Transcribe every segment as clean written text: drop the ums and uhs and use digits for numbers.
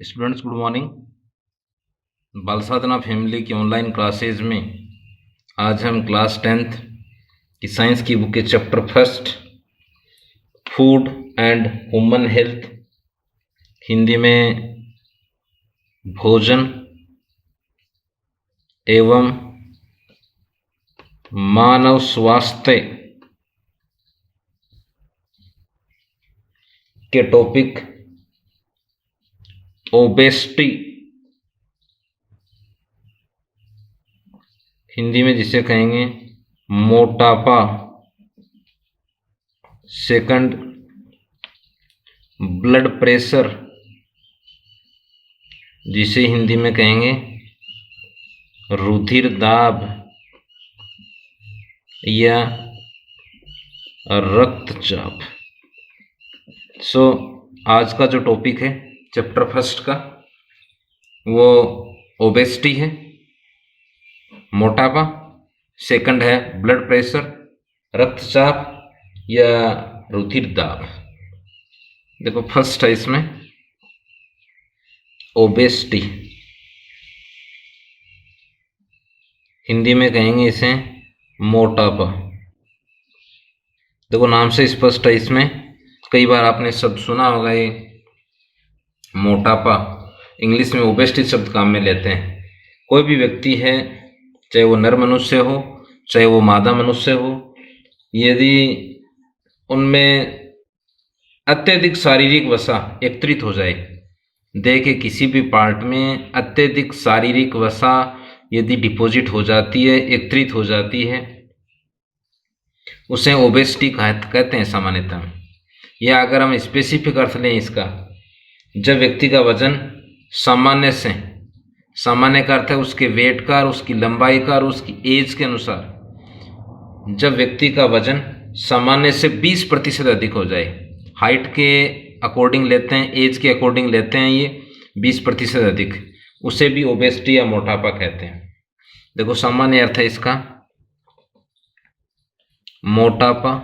Students good morning. बाल साधना family की online classes में आज हम क्लास 10th की साइंस की बुक के chapter first food and human health, Hindi में भोजन एवं मानव स्वास्थ्य के टॉपिक ओबेसिटी, हिंदी में जिसे कहेंगे मोटापा, सेकंड ब्लड प्रेशर जिसे हिंदी में कहेंगे रुधिर दाब या रक्तचाप। आज का जो टॉपिक है चैप्टर फर्स्ट का वो ओबेसिटी है, मोटापा, सेकंड है ब्लड प्रेशर, रक्तचाप या रुधिर दाब। देखो फर्स्ट है इसमें ओबेसिटी, हिंदी में कहेंगे इसे मोटापा। देखो नाम से स्पष्ट है, इसमें कई बार आपने शब्द सुना होगा ये मोटापा, इंग्लिश में ओबेसिटी शब्द काम में लेते हैं। कोई भी व्यक्ति है, चाहे वो नर मनुष्य हो चाहे वो मादा मनुष्य हो, यदि उनमें अत्यधिक शारीरिक वसा एकत्रित हो जाए, देह के किसी भी पार्ट में अत्यधिक शारीरिक वसा यदि डिपॉजिट हो जाती है, एकत्रित हो जाती है, उसे ओबेसिटी कहते हैं सामान्यतः। या अगर हम स्पेसिफिक अर्थ लें इसका, जब व्यक्ति का वजन सामान्य का अर्थ है उसके वेट का और उसकी लंबाई का और उसकी एज के अनुसार, जब व्यक्ति का वजन सामान्य से 20% अधिक हो जाए, हाइट के अकॉर्डिंग लेते हैं, एज के अकॉर्डिंग लेते हैं, ये 20% अधिक, उसे भी ओबेसिटी या मोटापा कहते हैं। देखो सामान्य अर्थ है इसका मोटापा,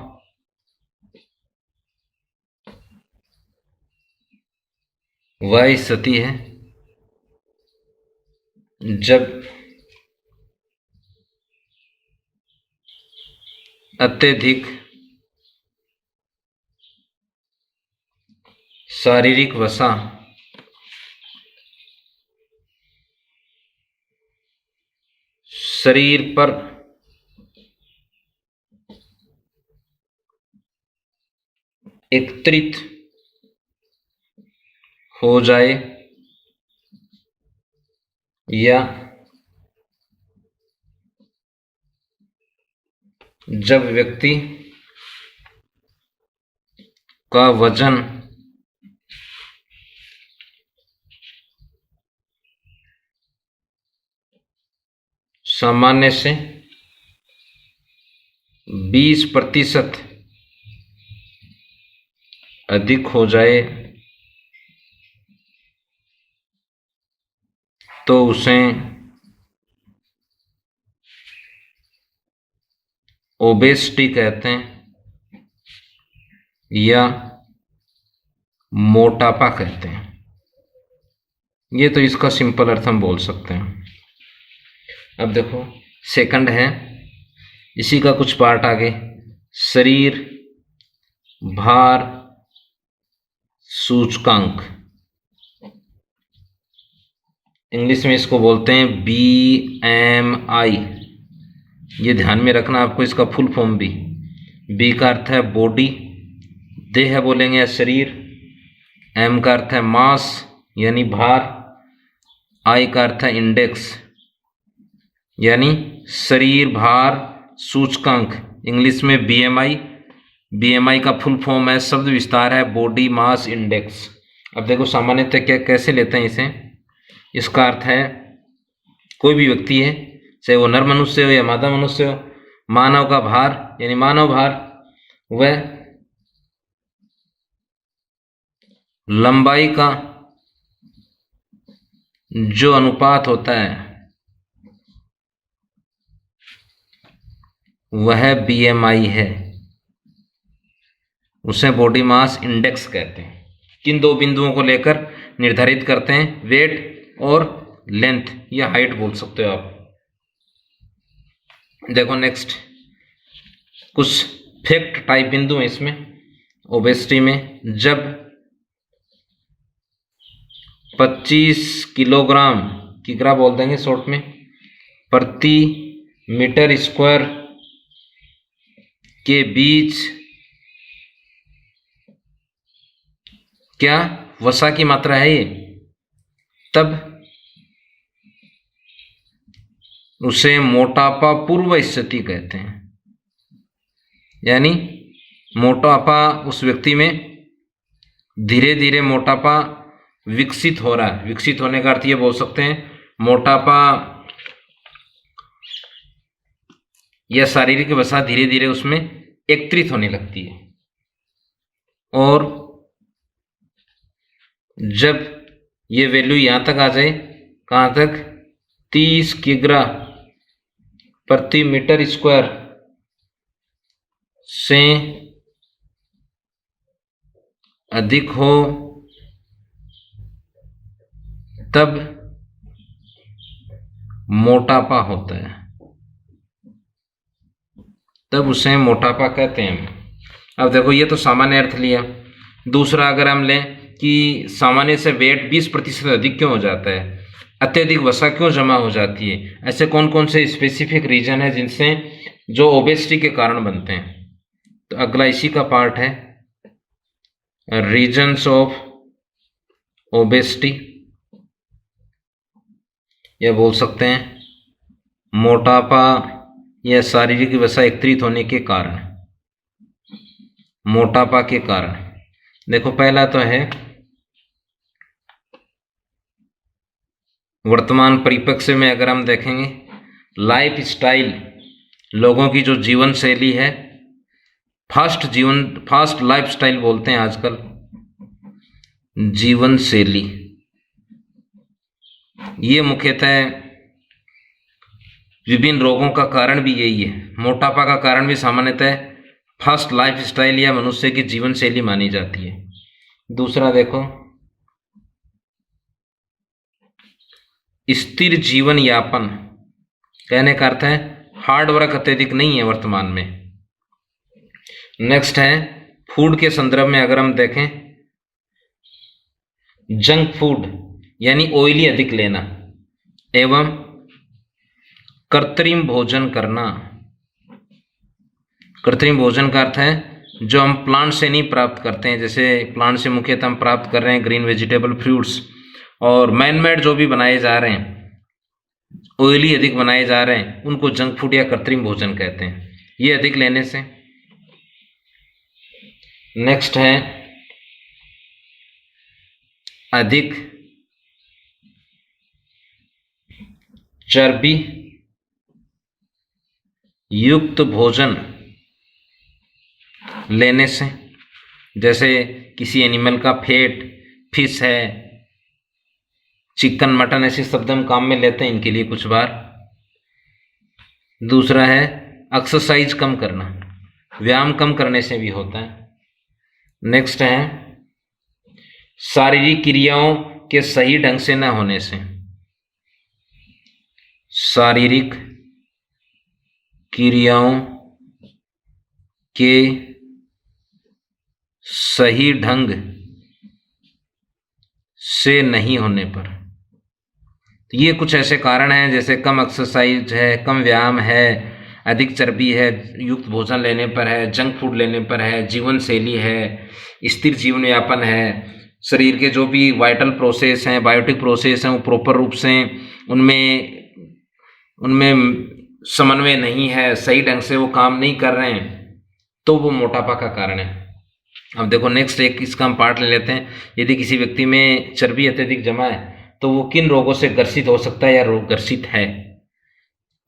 वह स्थिति है जब अत्यधिक शारीरिक वसा शरीर पर एकत्रित हो जाए या जब व्यक्ति का वजन सामान्य से 20% अधिक हो जाए तो उसे ओबेसिटी कहते हैं या मोटापा कहते हैं। ये तो इसका सिंपल अर्थ हम बोल सकते हैं। अब देखो सेकंड है, इसी का कुछ पार्ट आगे, शरीर भार सूचकांक, इंग्लिश में इसको बोलते हैं BMI। ये ध्यान में रखना आपको, इसका फुल फॉर्म भी। बी का अर्थ है बॉडी, देह बोलेंगे या शरीर, एम का अर्थ है मास यानी भार, आई का अर्थ है इंडेक्स यानी शरीर भार सूचकांक, इंग्लिश में BMI। BMI का फुल फॉर्म है, शब्द विस्तार है बॉडी मास इंडेक्स। अब देखो सामान्यतः क्या कैसे लेते हैं इसे, इसका अर्थ है कोई भी व्यक्ति है, चाहे वो नर मनुष्य हो या मादा मनुष्य हो, मानव का भार यानी मानव भार, वह लंबाई का जो अनुपात होता है वह BMI है, उसे बॉडी मास इंडेक्स कहते हैं। किन दो बिंदुओं को लेकर निर्धारित करते हैं, वेट और लेंथ या हाइट बोल सकते हो आप। देखो नेक्स्ट कुछ फैक्ट टाइप बिंदु हैं इसमें ओबेसिटी में। जब 25 किलोग्राम, किग्रा बोल देंगे शॉर्ट में, प्रति मीटर स्क्वायर के बीच क्या वसा की मात्रा है ये, तब उसे मोटापा पूर्व स्थिति कहते हैं। यानी मोटापा उस व्यक्ति में धीरे धीरे मोटापा विकसित हो रहा है। विकसित होने का अर्थ ये बोल सकते हैं मोटापा या शारीरिक वसा धीरे धीरे उसमें एकत्रित होने लगती है। और जब ये वैल्यू यहां तक आ जाए, कहां तक, 30 किग्रा प्रति मीटर स्क्वायर से अधिक हो, तब मोटापा होता है, तब उसे मोटापा कहते हैं। अब देखो ये तो सामान्य अर्थ लिया। दूसरा अगर हम लें कि सामान्य से वेट 20% अधिक क्यों हो जाता है, अत्यधिक वसा क्यों जमा हो जाती है, ऐसे कौन कौन से स्पेसिफिक रीजन है जिनसे जो ओबेसिटी के कारण बनते हैं। तो अगला इसी का पार्ट है रीजन्स ऑफ ओबेसिटी, या बोल सकते हैं मोटापा या शारीरिक वसा एकत्रित होने के कारण, मोटापा के कारण। देखो पहला तो है वर्तमान परिप्रेक्ष्य में अगर हम देखेंगे लाइफ स्टाइल, लोगों की जो जीवन शैली है, फास्ट लाइफ स्टाइल बोलते हैं आजकल, जीवन शैली, ये मुख्यतः विभिन्न रोगों का कारण भी यही है। मोटापा का कारण भी सामान्यतः फास्ट लाइफ स्टाइल या मनुष्य की जीवन शैली मानी जाती है। दूसरा देखो स्थिर जीवन यापन, कहने का अर्थ है हार्ड वर्क अत्यधिक नहीं है वर्तमान में। नेक्स्ट है फूड के संदर्भ में अगर हम देखें जंक फूड यानी ऑयली अधिक लेना एवं कृत्रिम भोजन करना। कृत्रिम भोजन का अर्थ है जो हम प्लांट से नहीं प्राप्त करते हैं, जैसे प्लांट से मुख्यतः हम प्राप्त कर रहे हैं ग्रीन वेजिटेबल, फ्रूट्स, और मैन मेड जो भी बनाए जा रहे हैं, ऑयली अधिक बनाए जा रहे हैं, उनको जंक फूड या कृत्रिम भोजन कहते हैं, ये अधिक लेने से। नेक्स्ट है अधिक चर्बी युक्त भोजन लेने से, जैसे किसी एनिमल का फैट, फिश है, चिकन, मटन, ऐसे शब्द हम काम में लेते हैं इनके लिए कुछ बार। दूसरा है एक्सरसाइज कम करना, व्यायाम कम करने से भी होता है। नेक्स्ट है शारीरिक क्रियाओं के सही ढंग से न होने से, शारीरिक क्रियाओं के सही ढंग से नहीं होने पर। ये कुछ ऐसे कारण हैं जैसे कम एक्सरसाइज है, कम व्यायाम है, अधिक चर्बी है युक्त भोजन लेने पर है, जंक फूड लेने पर है, जीवन शैली है, स्थिर जीवन यापन है, शरीर के जो भी वाइटल प्रोसेस हैं, बायोटिक प्रोसेस हैं, वो प्रॉपर रूप से उनमें समन्वय नहीं है, सही ढंग से वो काम नहीं कर रहे हैं, तो वो मोटापा का कारण है। अब देखो नेक्स्ट एक इसका हम पार्ट ले लेते हैं। यदि किसी व्यक्ति में चर्बी अत्यधिक जमा है तो वो किन रोगों से ग्रसित हो सकता है या रोग ग्रसित है।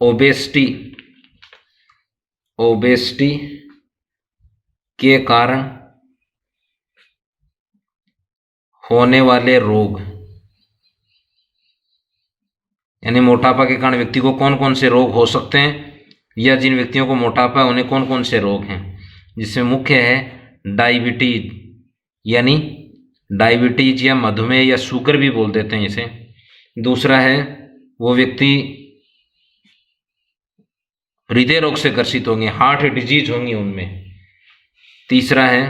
ओबेसिटी के कारण होने वाले रोग, यानी मोटापा के कारण व्यक्ति को कौन कौन से रोग हो सकते हैं, या जिन व्यक्तियों को मोटापा है उन्हें कौन कौन से रोग हैं, जिसमें मुख्य है डायबिटीज यानी डायबिटीज या मधुमेह या शुगर भी बोल देते हैं इसे। दूसरा है वो व्यक्ति हृदय रोग से ग्रसित होंगे, हार्ट डिजीज होंगी उनमें। तीसरा है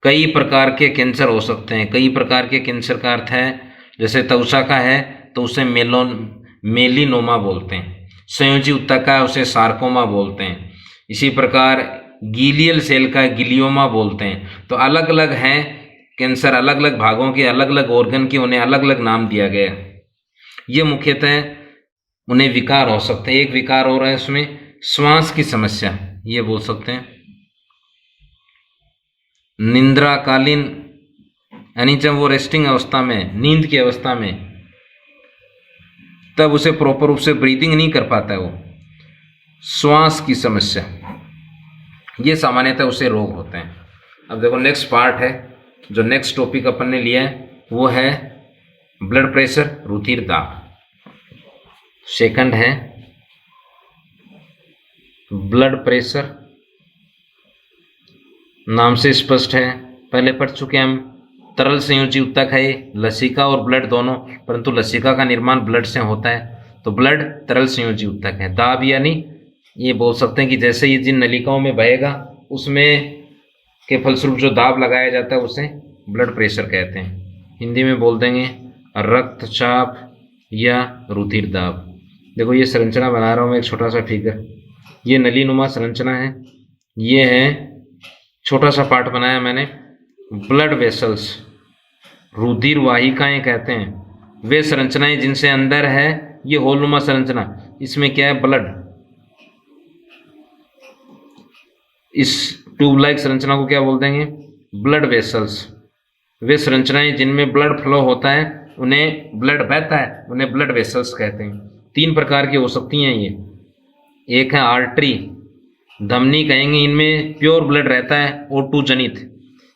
कई प्रकार के कैंसर हो सकते हैं। कई प्रकार के कैंसर का अर्थ है जैसे त्वचा का है तो उसे मेलिनोमा बोलते हैं, संयोजी ऊतक का है उसे सार्कोमा बोलते हैं, इसी प्रकार गीलियल सेल का गिलियोमा बोलते हैं। तो अलग अलग हैं कैंसर, अलग अलग भागों के, अलग अलग ऑर्गन के, उन्हें अलग अलग नाम दिया गया। ये मुख्यतः उन्हें विकार हो सकते हैं। एक विकार हो रहा है उसमें श्वास की समस्या, ये बोल सकते हैं। निंद्राकालीन यानी जब वो रेस्टिंग अवस्था में, नींद की अवस्था में, तब उसे प्रॉपर रूप से ब्रीदिंग नहीं कर पाता है वो, श्वास की समस्या, ये सामान्यतः उसे रोग होते हैं। अब देखो नेक्स्ट पार्ट है, जो नेक्स्ट टॉपिक अपन ने लिया है वो है ब्लड प्रेशर, रुधिर दाब। सेकंड है ब्लड प्रेशर, नाम से स्पष्ट है, पहले पढ़ चुके हम। तरल संयोजी ऊतक है लसिका और ब्लड दोनों, परंतु लसिका का निर्माण ब्लड से होता है, तो ब्लड तरल संयोजी ऊतक है। दाब यानी ये बोल सकते हैं कि जैसे ये जिन नलिकाओं में बहेगा उसमें के फलस्वरूप जो दाब लगाया जाता है उसे ब्लड प्रेशर कहते हैं। हिंदी में बोल देंगे रक्तचाप या रुधिर दाब। देखो ये संरचना बना रहा हूँ मैं एक छोटा सा फिगर, ये नलीनुमा संरचना है, ये है छोटा सा पार्ट बनाया मैंने ब्लड वेसल्स, रुधिर वाहिकाएं कहते हैं वे संरचनाएं जिनसे अंदर है ये होलनुमा संरचना, इसमें क्या है ब्लड, इस ट्यूब लाइक संरचना को क्या बोल देंगे ब्लड वेसल्स। वे संरचनाएं जिनमें ब्लड फ्लो होता है उन्हें ब्लड बहता है उन्हें ब्लड वेसल्स कहते हैं। तीन प्रकार की हो सकती हैं ये, एक है आर्टरी, धमनी कहेंगे, इनमें प्योर ब्लड रहता है O2 जनित।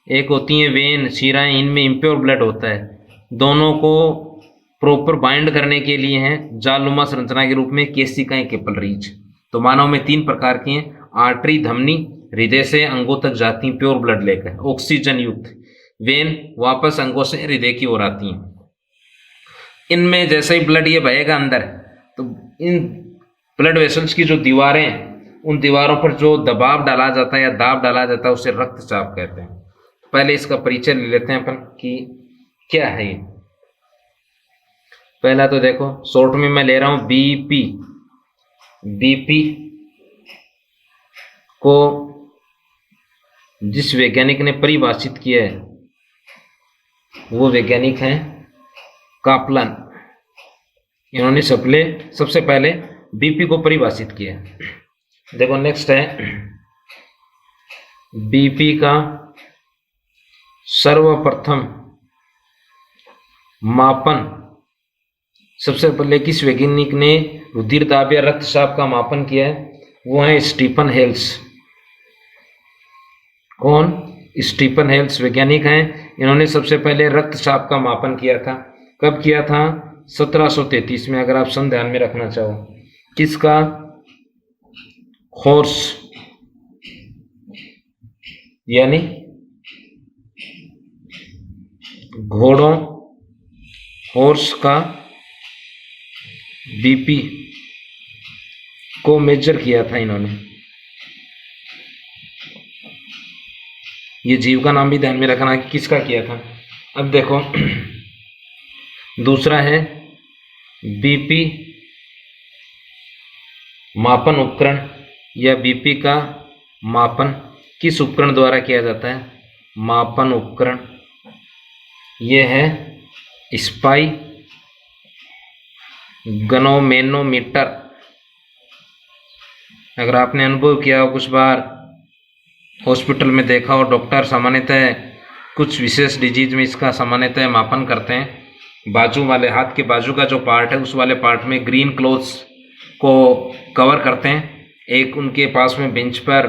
एक होती है वेन, शिराएं, इनमें इम्प्योर ब्लड होता है। दोनों को प्रॉपर बाइंड करने के लिए हैं जालनुमा संरचना के रूप में केशिकाएं, कैपिलरीज। तो मानव में तीन प्रकार की हैं, आर्टरी, धमनी हृदय से अंगों तक जाती हैं प्योर ब्लड लेकर ऑक्सीजन युक्त, वेन वापस अंगों से हृदय की ओर आती हैं। इनमें जैसे ही ब्लड ये बहेगा अंदर, तो इन ब्लड वेसल्स की जो दीवारें, उन दीवारों पर जो दबाव डाला जाता है या दाब डाला जाता है उसे रक्तचाप कहते हैं। पहले इसका परिचय ले लेते हैं अपन कि क्या है ये। पहला तो देखो शॉर्ट में मैं ले रहा हूं बीपी। बीपी को जिस वैज्ञानिक ने परिभाषित किया है वो वैज्ञानिक हैं कापलन। इन्होंने सबसे पहले बीपी को परिभाषित किया। देखो नेक्स्ट है बीपी का सर्वप्रथम मापन, सबसे पहले किस वैज्ञानिक ने रुधिर दाब या रक्तचाप का मापन किया है वो है स्टीफन हेल्स। कौन? स्टीफन हेल्स वैज्ञानिक हैं। इन्होंने सबसे पहले रक्तचाप का मापन किया था। कब किया था? 1733 में, अगर आप सन ध्यान में रखना चाहो। किसका? हॉर्स यानी घोड़ों, हॉर्स का बीपी को मेजर किया था इन्होंने। ये जीव का नाम भी ध्यान में रखना कि किसका किया था। अब देखो दूसरा है बीपी मापन उपकरण या बीपी का मापन किस उपकरण द्वारा किया जाता है? मापन उपकरण ये है स्पाई गनोमेनोमीटर। अगर आपने अनुभव किया हो, कुछ बार हॉस्पिटल में देखा हो, डॉक्टर सामान्यतः कुछ विशेष डिजीज में इसका सामान्यतः मापन करते हैं। बाजू वाले हाथ के बाजू का जो पार्ट है उस वाले पार्ट में ग्रीन क्लॉथ्स को कवर करते हैं। एक उनके पास में बेंच पर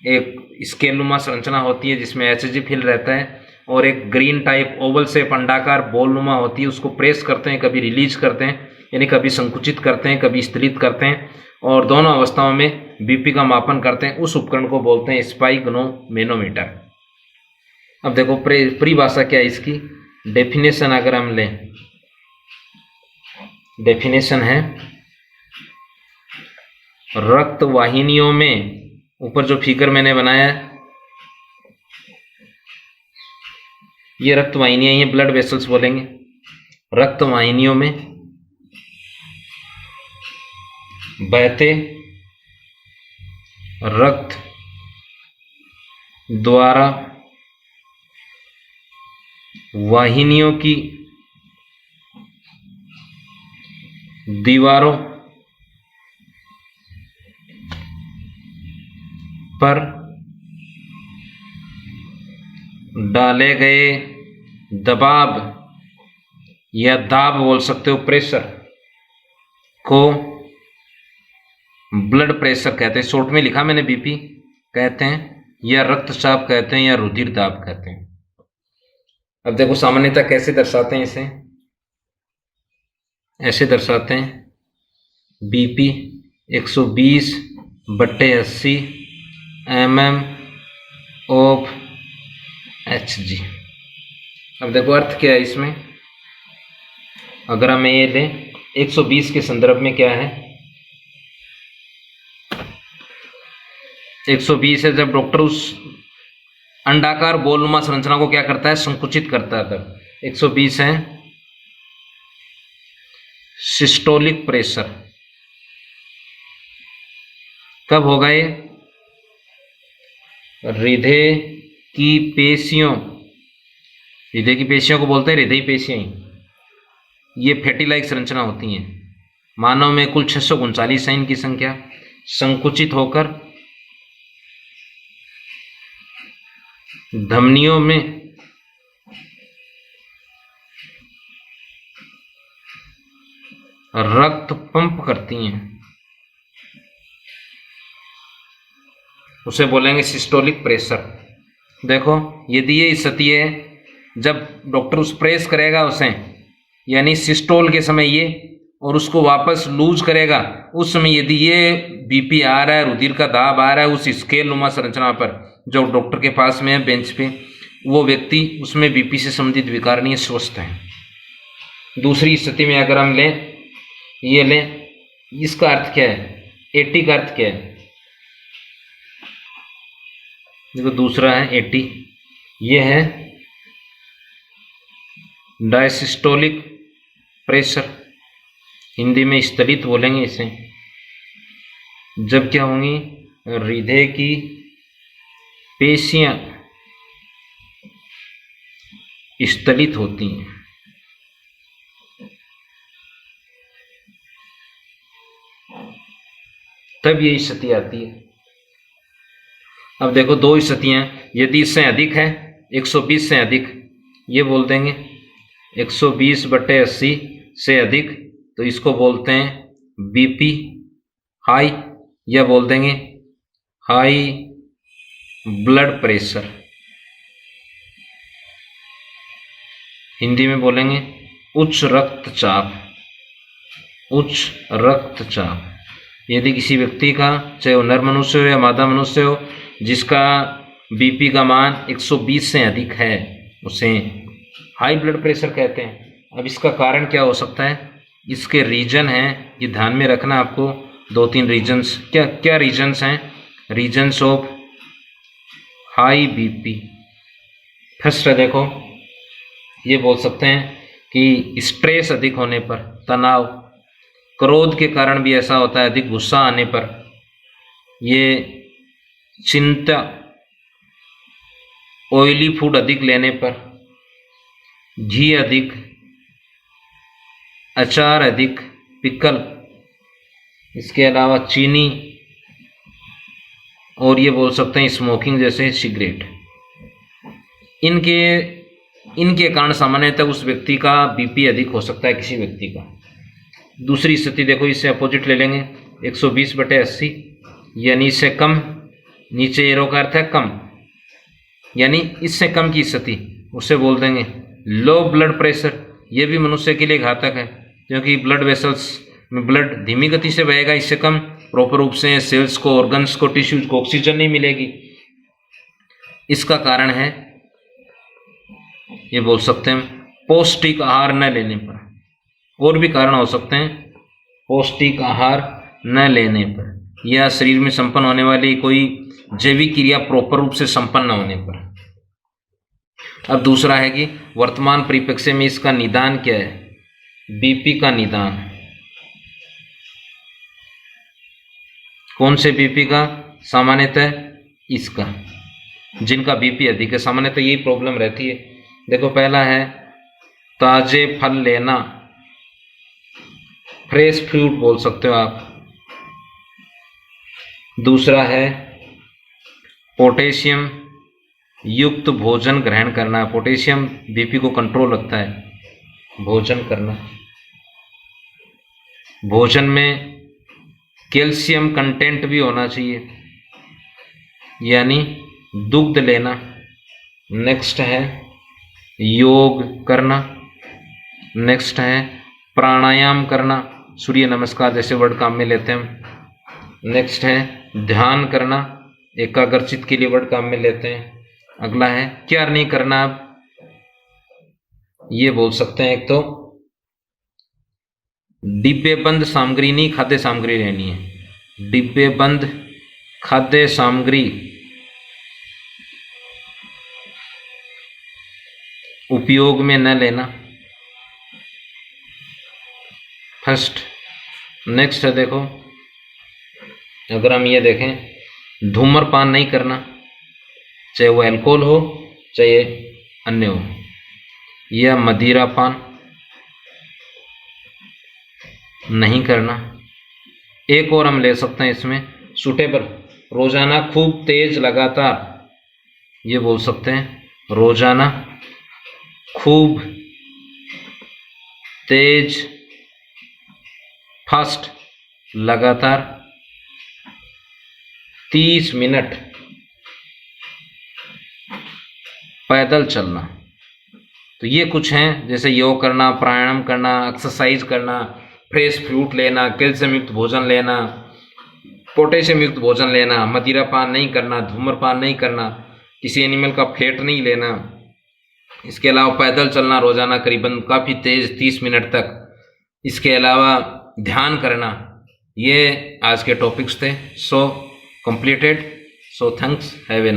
एक स्केलनुमा संरचना होती है जिसमें एचजी फिल रहता है, और एक ग्रीन टाइप ओवल से अंडाकार बॉलनुमा होती है, उसको प्रेस करते हैं, कभी रिलीज करते हैं, यानी कभी संकुचित करते हैं, कभी स्थिरित करते हैं, और दोनों अवस्थाओं में बीपी का मापन करते हैं। उस उपकरण को बोलते हैं स्पाइगनोमेनोमीटर। अब देखो परिभाषा क्या है इसकी, डेफिनेशन अगर हम लें, डेफिनेशन है रक्त वाहिनियों में, ऊपर जो फिगर मैंने बनाया है ये रक्त वाहिनियां, ये ब्लड वेसल्स बोलेंगे। रक्त वाहिनियों में बहते रक्त द्वारा वाहिनियों की दीवारों पर डाले गए दबाव या दाब बोल सकते हो, प्रेशर को ब्लड प्रेशर कहते हैं। शॉर्ट में लिखा मैंने बीपी कहते हैं, या रक्तचाप कहते हैं, या रुधिर दाब कहते हैं। अब देखो सामान्यतः कैसे दर्शाते हैं इसे, ऐसे दर्शाते हैं बीपी 120/80 mm ऑफ Hg। अब देखो अर्थ क्या है इसमें, अगर हम ये लें 120 के संदर्भ में क्या है, 120 है जब डॉक्टर उस अंडाकार बोलनुमा संरचना को क्या करता है, संकुचित करता है। तब 120 है सिस्टोलिक प्रेशर। कब होगा ये, हृदय की पेशियों, हृदय की पेशियों को बोलते हैं हृदय पेशियां। ये फैटी लाइक संरचना होती हैं। मानव में कुल 639 है इनकी संख्या, संकुचित होकर धमनियों में रक्त पंप करती हैं, उसे बोलेंगे सिस्टोलिक प्रेशर। देखो यदि ये स्थिति है जब डॉक्टर उस प्रेस करेगा उसे, यानी सिस्टोल के समय ये, और उसको वापस लूज करेगा, उस समय यदि ये बीपी आ रहा है, रुधिर का दाब आ रहा है उस स्केल नुमा संरचना पर जो डॉक्टर के पास में है बेंच पे, वो व्यक्ति उसमें बीपी से संबंधित विकार नहीं, स्वस्थ है। दूसरी स्थिति में अगर हम लें, ये लें, इसका अर्थ क्या है, 80 का अर्थ क्या है, देखो दूसरा है 80, ये है डायसिस्टोलिक प्रेशर, हिंदी में स्थलित बोलेंगे इसे। जब क्या होंगी, हृदय की पेशियां स्थलित होती हैं, तब ये स्थिति आती है। अब देखो दो स्थितियां, यदि इससे अधिक है 120 से अधिक, ये बोल देंगे 120/80 से अधिक, तो इसको बोलते हैं बीपी हाई, या बोल देंगे हाई ब्लड प्रेशर। हिंदी में बोलेंगे उच्च रक्तचाप, उच्च रक्तचाप। यदि किसी व्यक्ति का, चाहे वो नर मनुष्य हो या मादा मनुष्य हो, जिसका बीपी का मान 120 से अधिक है, उसे हाई ब्लड प्रेशर कहते हैं। अब इसका कारण क्या हो सकता है, इसके रीजन हैं, ये ध्यान में रखना आपको, 2-3 रीजन्स। क्या क्या रीजन्स हैं, reasons of high BP. First है, देखो ये बोल सकते हैं कि स्ट्रेस अधिक होने पर, तनाव, क्रोध के कारण भी ऐसा होता है, अधिक गुस्सा आने पर, ये चिंता, ऑयली फूड अधिक लेने पर, घी अधिक, अचार अधिक, पिकल, इसके अलावा चीनी, और ये बोल सकते हैं स्मोकिंग जैसे सिगरेट। इनके कारण सामान्यतः उस व्यक्ति का बीपी अधिक हो सकता है, किसी व्यक्ति का। दूसरी स्थिति देखो, इससे अपोजिट ले लेंगे 120/80, यानी इससे कम, नीचे एरो का अर्थ है कम, यानी इससे कम की स्थिति, उसे बोल देंगे लो ब्लड प्रेशर। ये भी मनुष्य के लिए घातक है, क्योंकि ब्लड वेसल्स में ब्लड धीमी गति से बहेगा, इससे कम प्रॉपर रूप से सेल्स को, ऑर्गन्स को, टिश्यूज को ऑक्सीजन नहीं मिलेगी। इसका कारण है ये बोल सकते हैं पौष्टिक आहार न लेने पर। और भी कारण हो सकते हैं पौष्टिक आहार न लेने पर, या शरीर में संपन्न होने वाली कोई जैविक क्रिया प्रॉपर रूप से संपन्न न होने पर। अब दूसरा है कि वर्तमान परिप्रेक्ष्य में इसका निदान क्या है, बीपी का निदान। कौन से बीपी का? सामान्यतः इसका, जिनका बीपी अधिक है सामान्यतः यही प्रॉब्लम रहती है। देखो, पहला है ताजे फल लेना, फ्रेश फ्रूट बोल सकते हो आप। दूसरा है पोटेशियम युक्त भोजन ग्रहण करना। पोटेशियम बीपी को कंट्रोल रखता है। भोजन करना, भोजन में कैल्शियम कंटेंट भी होना चाहिए, यानी दुग्ध लेना। नेक्स्ट है योग करना। नेक्स्ट है प्राणायाम करना, सूर्य नमस्कार जैसे वर्ड काम में लेते हैं हम। नेक्स्ट है ध्यान करना, एकाग्रचित के लिए वर्ड काम में लेते हैं। अगला है क्या नहीं करना, आप ये बोल सकते हैं। एक तो डिब्बे बंद सामग्री नहीं, खाद्य सामग्री लेनी है। डिब्बे बंद खाद्य सामग्री उपयोग में न लेना, फर्स्ट। नेक्स्ट है, देखो अगर हम ये देखें, धूम्रपान नहीं करना, चाहे वो अल्कोहल हो चाहे अन्य हो, या मदिरापान नहीं करना। एक और हम ले सकते हैं इसमें सूटेबल, रोजाना खूब तेज लगातार, ये बोल सकते हैं रोजाना खूब तेज फास्ट लगातार 30 मिनट पैदल चलना। तो ये कुछ हैं, जैसे योग करना, प्राणायाम करना, एक्सरसाइज करना, फ्रेश फ्रूट लेना, कैल्शियम युक्त भोजन लेना, पोटेशियम युक्त भोजन लेना, मदिरापान नहीं करना, धूम्रपान नहीं करना, किसी एनिमल का फैट नहीं लेना। इसके अलावा पैदल चलना रोजाना करीबन काफ़ी तेज 30 मिनट तक। इसके अलावा ध्यान करना। ये आज के टॉपिक्स थे। So completed. So thanks, have A